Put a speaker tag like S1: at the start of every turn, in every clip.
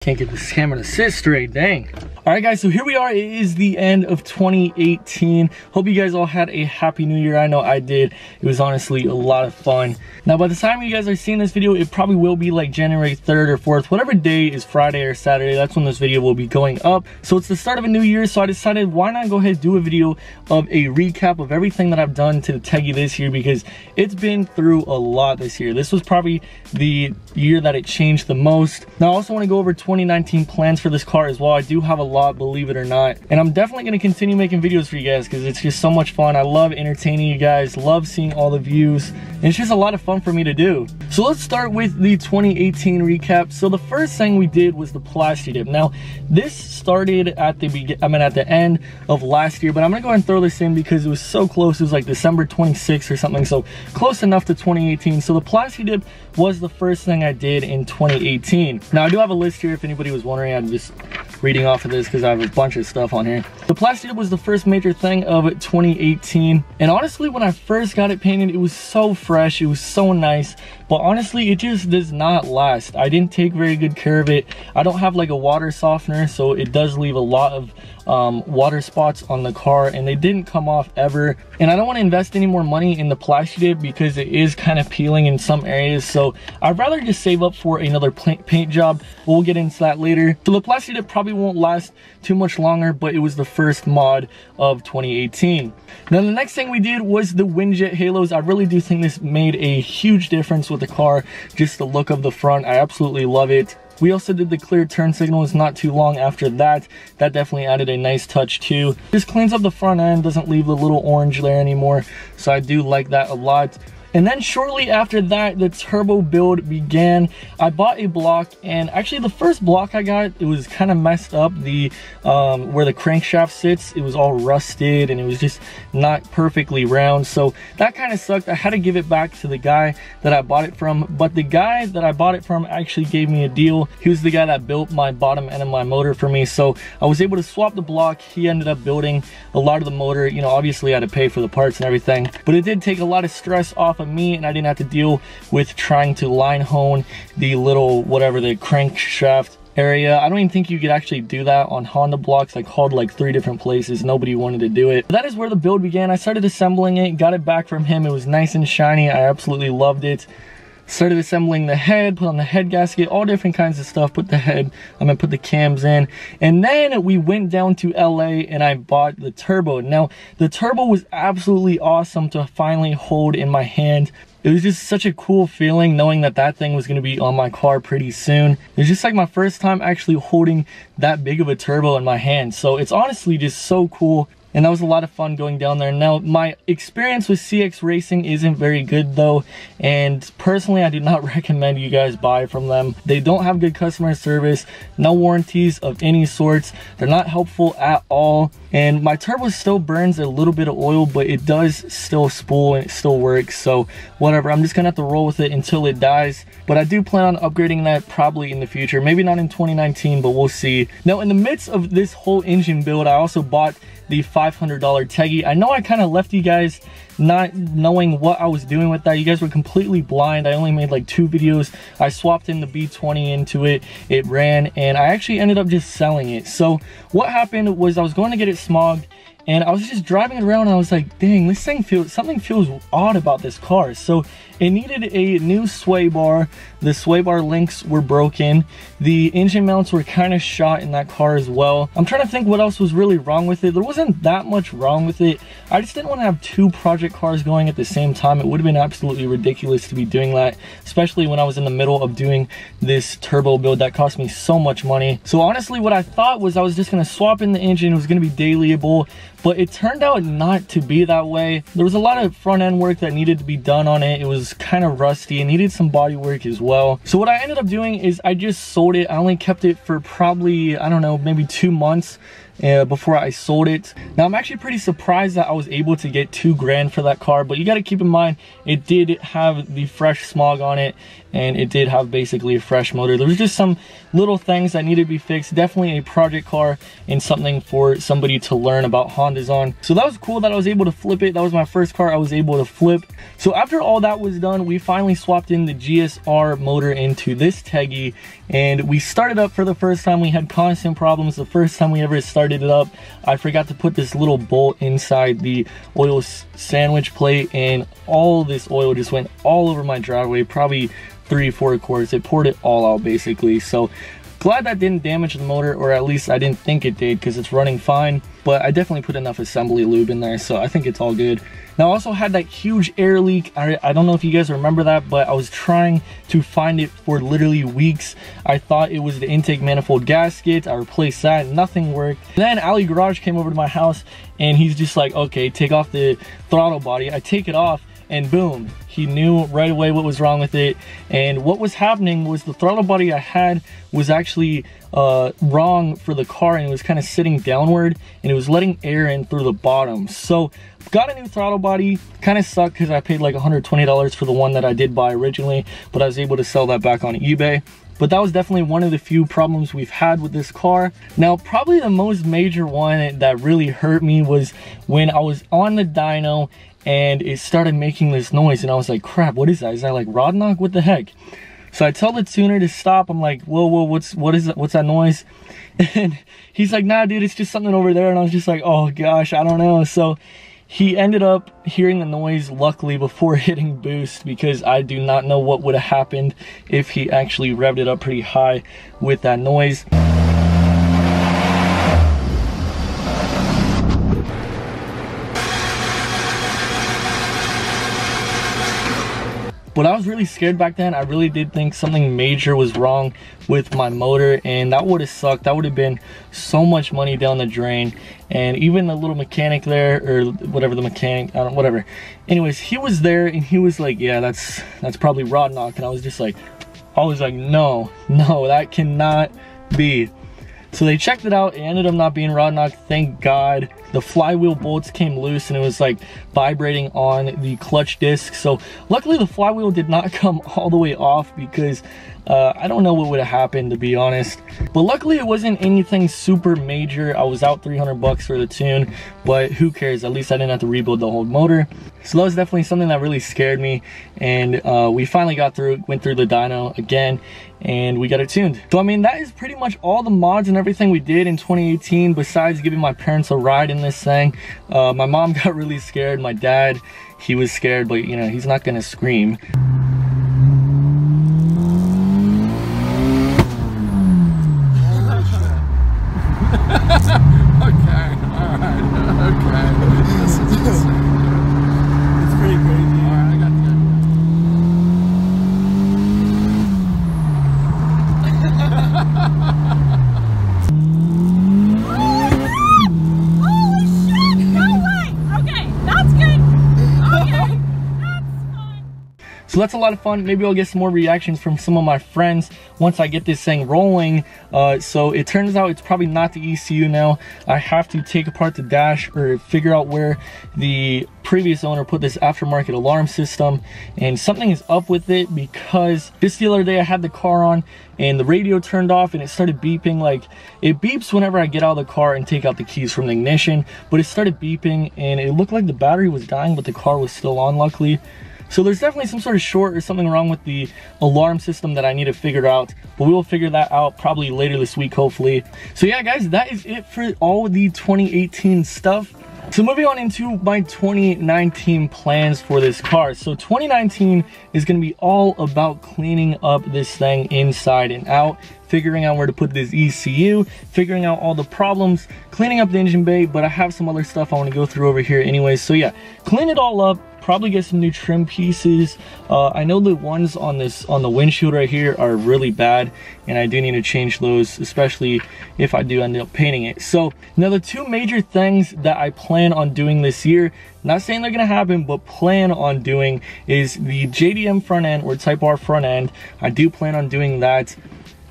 S1: Can't get this camera to sit straight, dang. All right, guys, so here we are. It is the end of 2018. Hope you guys all had a happy new year. I know I did. It was honestly a lot of fun. Now, by the time you guys are seeing this video, it probably will be like January 3rd or 4th, whatever day is Friday or Saturday. That's when this video will be going up. So it's the start of a new year, so I decided why not go ahead and do a video of a recap of everything that I've done to the Teggy this year, because it's been through a lot this year. This was probably the year that it changed the most. Now, I also want to go over 2019 plans for this car as well. I do have a lot, believe it or not, and I'm definitely going to continue making videos for you guys because it's just so much fun. I love entertaining you guys, love seeing all the views, and it's just a lot of fun for me to do. So let's start with the 2018 recap. So the first thing we did was the plastic dip. Now this started at the end of last year, but I'm gonna go ahead and throw this in because it was so close. It was like December 26th or something, so close enough to 2018. So the plastic dip was the first thing I did in 2018. Now I do have a list here if anybody was wondering. I'm just reading off of this because I have a bunch of stuff on here. The plastic dip was the first major thing of 2018, and honestly when I first got it painted, it was so fresh, it was so nice, but honestly it just does not last. I didn't take very good care of it. I don't have like a water softener, so it does leave a lot of water spots on the car, and they didn't come off ever. And I don't want to invest any more money in the plastic dip because it is kind of peeling in some areas, so I'd rather just save up for another paint job. We'll get into that later. So the plastic dip probably won't last too much longer, but it was the first mod of 2018. Now the next thing we did was the Windjet halos. I really do think this made a huge difference with the car, just the look of the front. I absolutely love it. We also did the clear turn signals not too long after that. That definitely added a nice touch too. Just cleans up the front end, doesn't leave the little orange there anymore, so I do like that a lot. And then shortly after that, the turbo build began. I bought a block, and actually the first block I got, it was kind of messed up. The where the crankshaft sits, it was all rusted and it was just not perfectly round, so that kind of sucked. I had to give it back to the guy that I bought it from, but the guy that I bought it from actually gave me a deal. He was the guy that built my bottom end of my motor for me, so I was able to swap the block. He ended up building a lot of the motor. You know, obviously I had to pay for the parts and everything, but it did take a lot of stress off of me, and I didn't have to deal with trying to line hone the little whatever, the crankshaft area. I don't even think you could actually do that on Honda blocks. I called like 3 different places, nobody wanted to do it. That is where the build began. I started assembling it, got it back from him. It was nice and shiny. I absolutely loved it. Started assembling the head, put on the head gasket, all different kinds of stuff. Put the cams in, and then we went down to LA and I bought the turbo. Now the turbo was absolutely awesome to finally hold in my hand. It was just such a cool feeling knowing that that thing was going to be on my car pretty soon. It was just like my first time actually holding that big of a turbo in my hand, so it's honestly just so cool. And that was a lot of fun going down there. Now, my experience with CX Racing isn't very good though, and personally I do not recommend you guys buy from them. They don't have good customer service, no warranties of any sorts. They're not helpful at all, and my turbo still burns a little bit of oil, but it does still spool and it still works, so whatever. I'm just gonna have to roll with it until it dies, but I do plan on upgrading that probably in the future. Maybe not in 2019, but we'll see. Now, in the midst of this whole engine build, I also bought the $500 Teggy. I know I kind of left you guys not knowing what I was doing with that. You guys were completely blind. I only made like 2 videos. I swapped in the B20 into it, it ran, and I actually ended up just selling it. So what happened was I was going to get it smogged, and I was just driving it around and I was like, dang, this thing something feels odd about this car. So it needed a new sway bar. The sway bar links were broken. The engine mounts were kind of shot in that car as well. I'm trying to think what else was really wrong with it. There wasn't that much wrong with it. I just didn't want to have 2 project cars going at the same time. It would have been absolutely ridiculous to be doing that, especially when I was in the middle of doing this turbo build that cost me so much money. So honestly, what I thought was I was just going to swap in the engine. It was going to be dailyable, but it turned out not to be that way. There was a lot of front end work that needed to be done on it. It was kind of rusty and needed some body work as well. So what I ended up doing is I just sold it. I only kept it for probably, I don't know, maybe 2 months. before I sold it. Now I'm actually pretty surprised that I was able to get $2 grand for that car, but you got to keep in mind it did have the fresh smog on it, and it did have basically a fresh motor. There was just some little things that needed to be fixed. Definitely a project car and something for somebody to learn about Hondas on. So that was cool that I was able to flip it. That was my first car I was able to flip. So after all that was done, we finally swapped in the GSR motor into this Teggy, and we started up for the first time. We had constant problems. The first time we ever started it up, I forgot to put this little bolt inside the oil sandwich plate, and all this oil just went all over my driveway, probably 3-4 quarts. It poured it all out basically. So glad that didn't damage the motor, or at least I didn't think it did, because it's running fine. But I definitely put enough assembly lube in there, so I think it's all good. Now I also had that huge air leak. I don't know if you guys remember that, but I was trying to find it for literally weeks. I thought it was the intake manifold gasket. I replaced that, nothing worked. Then Ali Garage came over to my house, and he's just like, okay, take off the throttle body. I take it off, and boom, he knew right away what was wrong with it. And what was happening was the throttle body I had was actually wrong for the car, and it was kind of sitting downward, and it was letting air in through the bottom. So got a new throttle body. Kind of sucked because I paid like $120 for the one that I did buy originally, but I was able to sell that back on eBay. But that was definitely one of the few problems we've had with this car. Now, probably the most major one that really hurt me was when I was on the dyno and it started making this noise, and I was like, crap, what is that? Is that like rod knock? What the heck? So I tell the tuner to stop. I'm like, whoa, what's that noise? And he's like, nah, dude, it's just something over there. And I was just like, oh gosh, I don't know. So he ended up hearing the noise, luckily, before hitting boost, because I do not know what would have happened if he actually revved it up pretty high with that noise. But I was really scared back then. I really did think something major was wrong with my motor, and that would have sucked. That would have been so much money down the drain. And even the little mechanic there, or whatever the mechanic, I don't, whatever. Anyways, he was there, and he was like, yeah, that's probably rod knock. And I was just like, no, that cannot be. So they checked it out. It ended up not being rod knock, thank God. The flywheel bolts came loose, and it was like vibrating on the clutch disc. So luckily the flywheel did not come all the way off, because I don't know what would have happened, to be honest. But luckily it wasn't anything super major. I was out $300 for the tune, but who cares? At least I didn't have to rebuild the whole motor. So that was definitely something that really scared me. And we finally got through, went through the dyno again, and we got it tuned. So I mean, that is pretty much all the mods and everything we did in 2018, besides giving my parents a ride in this thing. My mom got really scared. My dad, he was scared, but you know, he's not gonna scream. So that's a lot of fun. Maybe I'll get some more reactions from some of my friends once I get this thing rolling. So it turns out it's probably not the ECU now. I have to take apart the dash, or figure out where the previous owner put this aftermarket alarm system, and something is up with it, because just the other day I had the car on and the radio turned off, and it started beeping. Like, it beeps whenever I get out of the car and take out the keys from the ignition, but it started beeping, and it looked like the battery was dying, but the car was still on, luckily. So there's definitely some sort of short or something wrong with the alarm system that I need to figure out, but we will figure that out probably later this week, hopefully. So yeah, guys, that is it for all the 2018 stuff. So moving on into my 2019 plans for this car. So 2019 is going to be all about cleaning up this thing inside and out, figuring out where to put this ECU, figuring out all the problems, cleaning up the engine bay, but I have some other stuff I want to go through over here anyways. So yeah, clean it all up. Probably get some new trim pieces. I know the ones on the windshield right here are really bad, and I do need to change those, especially if I do end up painting it. So now the two major things that I plan on doing this year, not saying they're gonna happen, but plan on doing, is the JDM front end, or Type R front end. I do plan on doing that.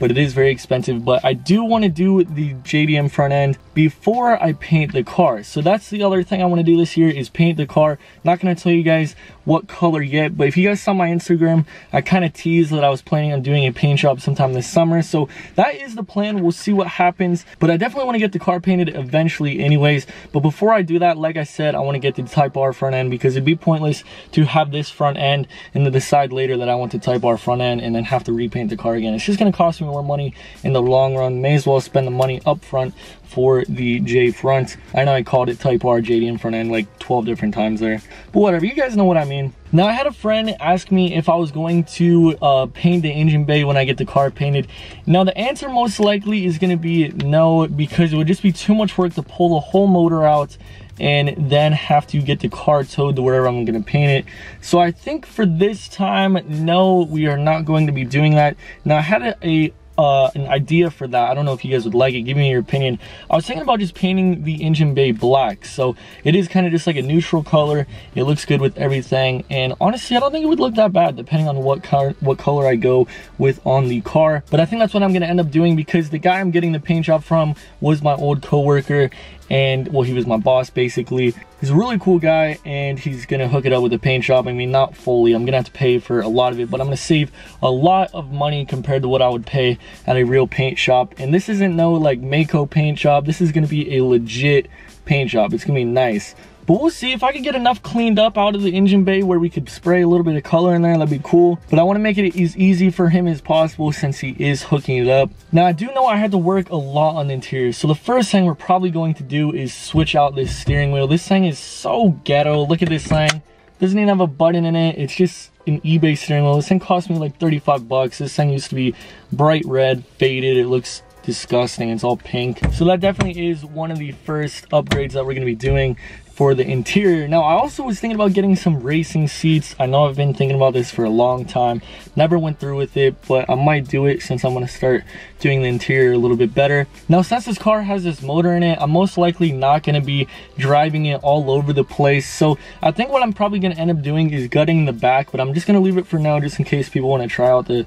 S1: but it is very expensive. But I do want to do the JDM front end before I paint the car. So that's the other thing I want to do this year, is paint the car. Not going to tell you guys what color yet, but if you guys saw my Instagram, I kind of teased that I was planning on doing a paint job sometime this summer. So that is the plan. We'll see what happens, but I definitely want to get the car painted eventually anyways. But before I do that, like I said, I want to get the Type R front end, because it'd be pointless to have this front end and then decide later that I want the Type R front end and then have to repaint the car again. It's just going to cost me more money in the long run. May as well spend the money up front for the J front. I know I called it Type R JDM front end like 12 different times there, but whatever, you guys know what I mean. Now, I had a friend ask me if I was going to paint the engine bay when I get the car painted. Now, the answer most likely is going to be no, because it would just be too much work to pull the whole motor out and then have to get the car towed to wherever I'm going to paint it. So I think for this time, no, we are not going to be doing that. Now, I had an idea for that. I don't know if you guys would like it. Give me your opinion. I was thinking about just painting the engine bay black. So it is kind of just like a neutral color. It looks good with everything, and honestly, I don't think it would look that bad depending on what color I go with on the car. But I think that's what I'm going to end up doing, because the guy I'm getting the paint job from was my old coworker, and well, he was my boss basically. He's a really cool guy, and he's gonna hook it up with a paint job. I mean, not fully, I'm gonna have to pay for a lot of it, but I'm gonna save a lot of money compared to what I would pay at a real paint shop. And this isn't no like Mako paint job. This is gonna be a legit paint job. It's gonna be nice. But we'll see. If I could get enough cleaned up out of the engine bay where we could spray a little bit of color in there, that'd be cool. But I want to make it as easy for him as possible, since he is hooking it up. Now, I do know I had to work a lot on the interior. So the first thing we're probably going to do is switch out this steering wheel. This thing is so ghetto. Look at this thing. Doesn't even have a button in it. It's just an eBay steering wheel. This thing cost me like 35 bucks. This thing used to be bright red, faded. It looks disgusting. It's all pink. So that definitely is one of the first upgrades that we're going to be doing for the interior. Now, I also was thinking about getting some racing seats. I know I've been thinking about this for a long time. Never went through with it, but I might do it since I'm going to start doing the interior a little bit better. Now, since this car has this motor in it, I'm most likely not going to be driving it all over the place. So I think what I'm probably going to end up doing is gutting the back, but I'm just going to leave it for now just in case people want to try out the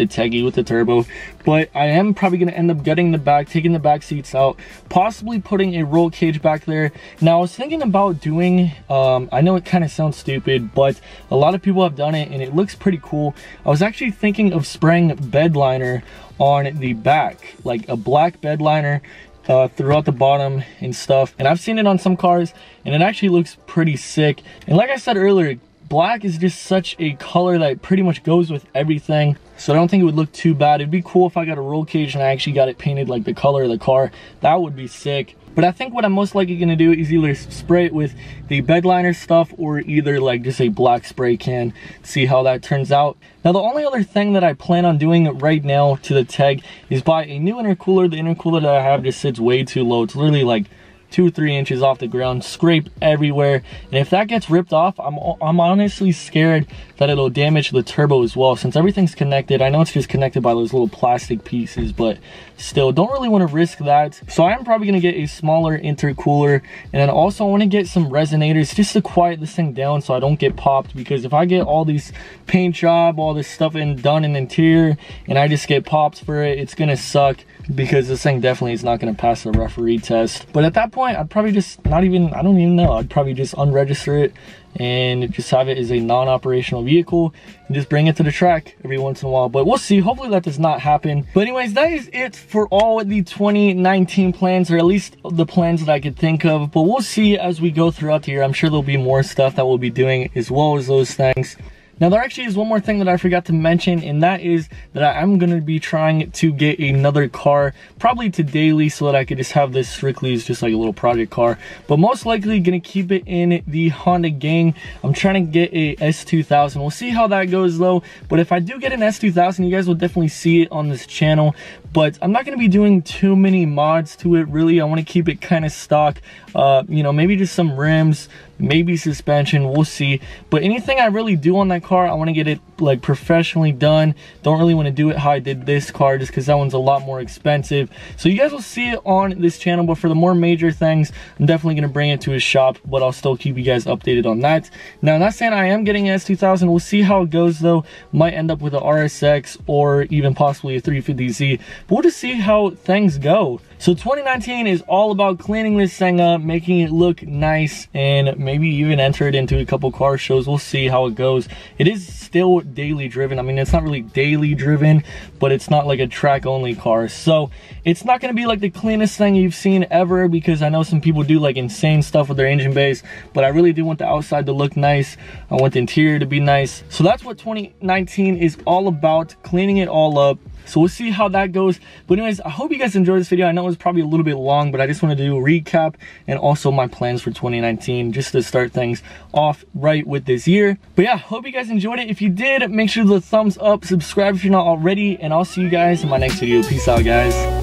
S1: Teggy with the turbo. But I am probably going to end up gutting the back, taking the back seats out, possibly putting a roll cage back there. Now, I was thinking about doing, I know it kind of sounds stupid, but a lot of people have done it and it looks pretty cool. I was actually thinking of spraying bed liner on the back, like a black bed liner throughout the bottom and stuff. And I've seen it on some cars and it actually looks pretty sick. And like I said earlier, black is just such a color that pretty much goes with everything. So I don't think it would look too bad. It'd be cool if I got a roll cage and I actually got it painted like the color of the car. That would be sick. But I think what I'm most likely going to do is either spray it with the bed liner stuff or either like just a black spray can, see how that turns out. Now, the only other thing that I plan on doing right now to the Teg is buy a new intercooler. The intercooler that I have just sits way too low. It's literally like 2-3 inches off the ground, scrape everywhere, and if that gets ripped off, I'm honestly scared that it'll damage the turbo as well, since everything's connected. I know it's just connected by those little plastic pieces, but still, don't really want to risk that. So I am probably going to get a smaller intercooler, and then also I want to get some resonators just to quiet this thing down so I don't get popped, because if I get all these paint job, all this stuff done in the interior, and I just get popped for it, it's going to suck, because this thing definitely is not going to pass the referee test. But at that point, I'd probably just I don't even know, I'd probably just unregister it and just have it as a non-operational vehicle and just bring it to the track every once in a while. But we'll see. Hopefully that does not happen. But anyways, that is it for all the 2019 plans, or at least the plans that I could think of. But we'll see as we go throughout the year. I'm sure there'll be more stuff that we'll be doing as well as those things. Now, there actually is one more thing that I forgot to mention, and that is that I'm going to be trying to get another car, probably to daily, so that I could just have this strictly as just like a little project car. But most likely going to keep it in the Honda gang. I'm trying to get a S2000. We'll see how that goes though. But if I do get an S2000, you guys will definitely see it on this channel. But I'm not going to be doing too many mods to it, really. I want to keep it kind of stock. You know, maybe just some rims, maybe suspension, we'll see. But anything I really do on that car, I want to get it like professionally done. Don't really want to do it how I did this car, just because that one's a lot more expensive. So you guys will see it on this channel, but for the more major things, I'm definitely going to bring it to a shop, but I'll still keep you guys updated on that. Now, I'm not saying I am getting an S2000. We'll see how it goes though. Might end up with a RSX or even possibly a 350Z, but we'll just see how things go. So 2019 is all about cleaning this thing up, making it look nice, and maybe even enter it into a couple car shows. We'll see how it goes. It is still daily driven. I mean, it's not really daily driven, but it's not like a track only car. So it's not going to be like the cleanest thing you've seen ever, because I know some people do like insane stuff with their engine bays, but I really do want the outside to look nice. I want the interior to be nice. So that's what 2019 is all about, cleaning it all up. So we'll see how that goes. But anyways, I hope you guys enjoyed this video. I know it was probably a little bit long, but I just wanted to do a recap and also my plans for 2019, just to start things off right with this year. But yeah, hope you guys enjoyed it. If you did, make sure to thumbs up, subscribe if you're not already, and I'll see you guys in my next video. Peace out, guys.